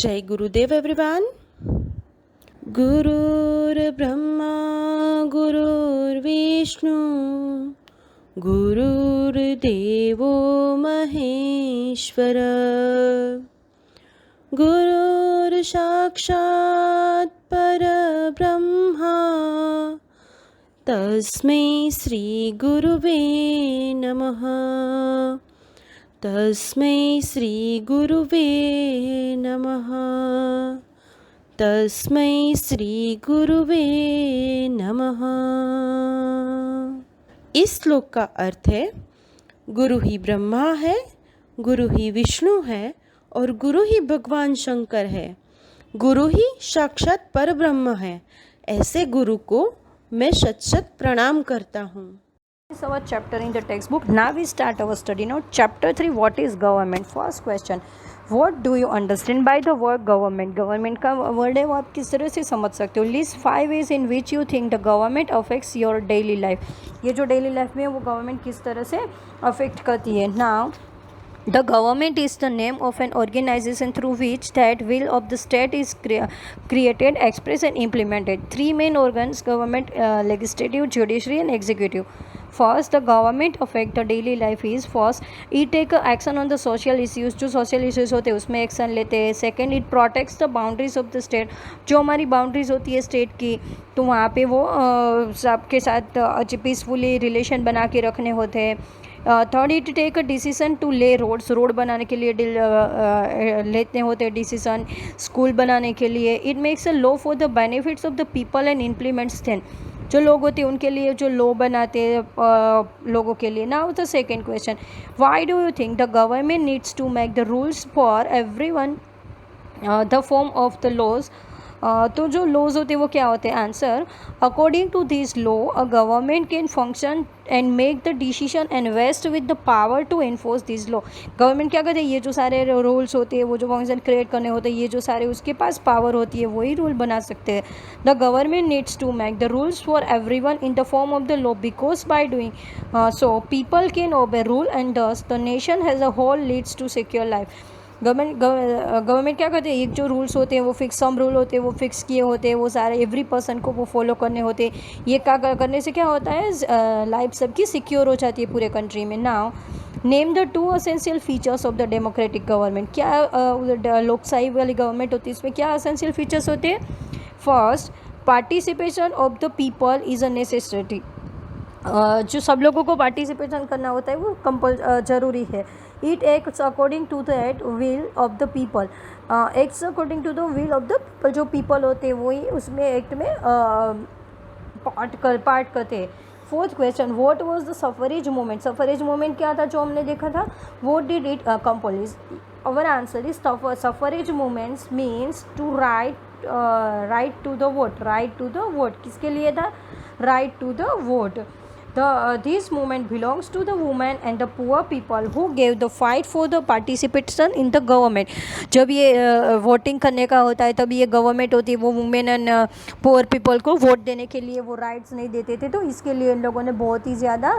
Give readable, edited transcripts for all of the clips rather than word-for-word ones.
जय गुरुदेव एवरीवन। गुरुर्ब्रह्मा गुरुर्विष्णु गुरुर्देवो महेश्वर गुरुर्साक्षात् परब्रह्मा तस्मै श्री गुरुवे नमः। तस्मै श्री गुरुवे नमः। तस्मै श्री गुरुवे नमः। इस श्लोक का अर्थ है, गुरु ही ब्रह्मा है, गुरु ही विष्णु है और गुरु ही भगवान शंकर है। गुरु ही साक्षात परब्रह्म है। ऐसे गुरु को मैं शत शत प्रणाम करता हूँ। This is our chapter in the textbook. Now we start our study. Now chapter 3, what is government? First question, what do you understand by the word government? Government का word है वो आप किस तरह से समझ सकते हो? List 5 ways in which you think the government affects your daily life. ये जो daily life में है वो government किस तरह से affect करती है? Now the government is the name of an organization through which that will of the state is created, expressed and implemented. Three main organs: government, legislative, judiciary and executive. First, the government affect the daily life is first, it take action on the social issues. जो social issues होते हैं उसमें action लेते हैं. Second, it protects the boundaries of the state. जो हमारी boundaries होती है स्टेट की तो वहाँ पे वो सबके साथ पीसफुली रिलेशन बना के रखने होते हैं. Third, it take a decision to lay roads. Road बनाने के लिए लेते होते हैं डिसीजन. स्कूल बनाने के लिए. It makes a law for the benefits of the people and implements then. जो लोग होते हैं उनके लिए जो लॉ बनाते हैं लोगों के लिए. Now the second question, why do you think the government needs to make the rules for everyone the form of the laws? तो जो लॉज होते हैं वो क्या होते हैं? Answer, according to this law a government can function and make the decision and vest with the power to enforce this law. Government क्या करते हैं? ये जो सारे रूल्स होते हैं वो जो फंक्शन क्रिएट करने होते हैं ये जो सारे उसके पास पावर होती है वही रूल बना सकते हैं. The government needs to make the rules for everyone in the form of the law because by doing so people can obey rule and thus the nation has a whole leads to secure life. Government क्या करते हैं? एक जो rules होते हैं वो fix, sum rule होते हैं वो फिक्स किए होते हैं, वो सारे एवरी पर्सन को वो फॉलो करने होते हैं. ये क्या करने से क्या होता है? लाइफ सबकी सिक्योर हो जाती है पूरे कंट्री में. Now name the 2 essential features of the democratic government. क्या लोकशाही वाली गवर्नमेंट होती है इसमें क्या असेंशियल फीचर्स होते हैं? First, participation of the people is a necessity. जो सब लोगों को पार्टिसिपेशन करना होता है वो ज़रूरी है. It acts according to that will of the people. Acts according to the will of the people. जो पीपल होते हैं वही उसमें एक्ट में पार्ट करते हैं. Fourth question, what was the suffrage movement? Suffrage movement क्या था जो हमने देखा था? What did it accomplish? Our answer is suffrage movements means to right to the vote. Right to the vote किसके लिए था? Right to the vote. This movement belongs to the women and the poor people who gave the fight for the participation in the government. जब ये voting करने का होता है तब ये गवर्नमेंट होती है वो वुमेन एंड पुअर पीपल को वोट देने के लिए वो राइट्स नहीं देते थे. तो इसके लिए इन लोगों ने बहुत ही ज़्यादा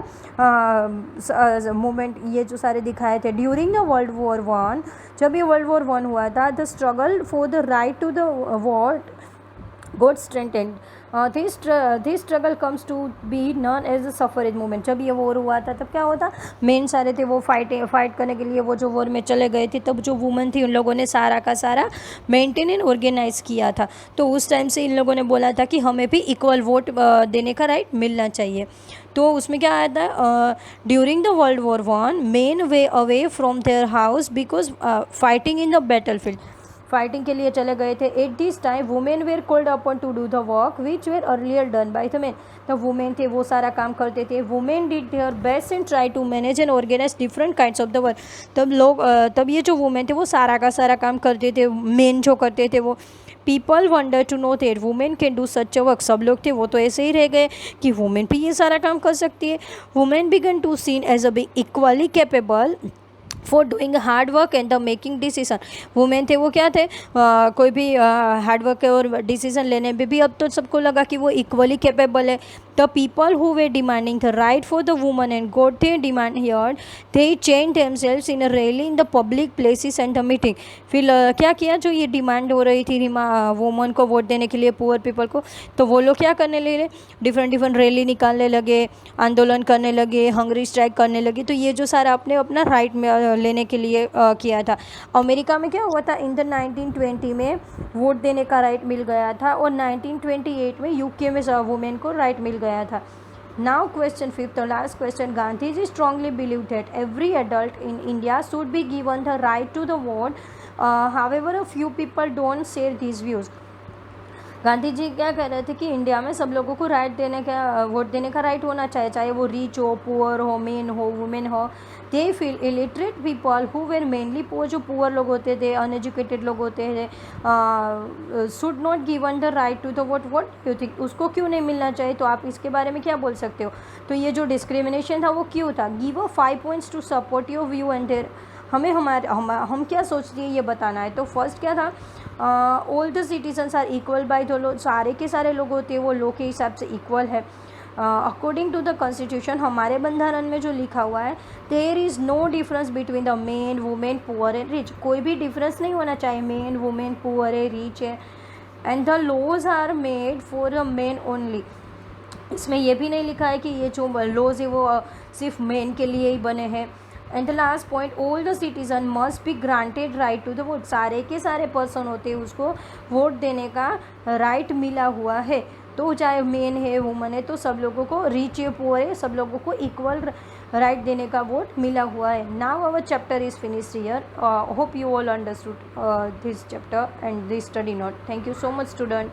मूवमेंट ये जो सारे दिखाए थे. During the World War One, जब ये वर्ल्ड वॉर वन हुआ था, the struggle for the right to the vote got strengthened. This struggle comes to be known as the suffrage movement. जब ये वॉर हुआ था तब क्या होता? मेन सारे थे वो फाइट करने के लिए वो जो वॉर में चले गए थे तब जो वुमेन थी उन लोगों ने सारा का सारा मेंटेन एंड ऑर्गेनाइज किया था. तो उस टाइम से इन लोगों ने बोला था कि हमें भी इक्वल वोट देने का राइट मिलना चाहिए. तो उसमें क्या आया था? During the World War One men were away from their house because fighting in the battle field. Fighting के लिए चले गए थे. At this time women were called upon to do the work which were earlier done by the men. तो women थे वो सारा काम करते थे. Women did their best and try to manage and organise different kinds of the work. तब ये जो वुमेन थे वो सारा का सारा काम करते थे. मेन जो करते थे वो people wonder to know that women can do such a work. सब लोग थे वो तो ऐसे ही रह गए कि वुमेन भी ये सारा काम कर सकती है. Women began to seen as a be equally capable for doing hard work and the making decision. Women थे वो क्या थे, कोई भी हार्ड वर्क और डिसीजन लेने में भी अब तो सबको लगा कि वो इक्वली कैपेबल है। The people who way demanding the right for the woman and got they demand here they change themselves in a rally in the public places and the meeting. फिर क्या किया, जो ये डिमांड हो रही थी woman को वोट देने के लिए, पुअर पीपल को, तो वो लोग क्या करने लगे, डिफरेंट रैली निकालने लगे, आंदोलन करने लगे, हंगरी स्ट्राइक करने लगे। तो ये जो सारा अपना राइट में लेने के लिए किया था। अमेरिका में क्या हुआ था, इन द 1920 में वोट देने का राइट मिल गया था और 1928 में यूके में वुमेन को राइट मिल गया था। Now question 5th, the last question. Gandhi ji strongly believe that every adult in India should be given the right to the vote, however a few people don't share these views. Gandhi ji क्या कह रहे थे कि India में सब लोगों को राइट देने का, वोट देने का राइट होना चाहिए, चाहे वो रिच हो, पुअर हो, मेन हो, वुमेन हो। They feel illiterate people who were mainly poor, जो पुअर लोग होते थे, अनएजुकेटेड लोग होते थे, should not given the right to the vote. What you think, उसको क्यों नहीं मिलना चाहिए? तो आप इसके बारे में क्या बोल सकते हो? तो ये जो डिस्क्रिमिनेशन था वो क्यों था? Give a 5 points to support your view and their. हमें हम क्या सोचते हैं ये बताना है। तो फर्स्ट क्या था, all the citizens are equal by the law, सारे के सारे लोग होते हैं वो लॉ के हिसाब से इक्वल है। अकॉर्डिंग टू द कॉन्स्टिट्यूशन, हमारे बंधारण में जो लिखा हुआ है, there is no difference between the men, women, poor and rich. कोई भी डिफरेंस नहीं होना चाहिए, मेन, वुमेन, पुअर है, रिच है। And the laws are made for the men only. इसमें यह भी नहीं लिखा है कि ये जो लॉज है वो सिर्फ मेन के लिए ही बने हैं। And the last point, all the citizen must be granted right to the vote. सारे के सारे पर्सन होते हैं उसको वोट देने का राइट मिला हुआ है। तो चाहे मेन है, वुमन है, तो सब लोगों को, रिच है, पुअर है, सब लोगों को इक्वल राइट देने का वोट मिला हुआ है। Now our chapter is finished here. Hope you all understood this chapter and this study note. Thank you so much student.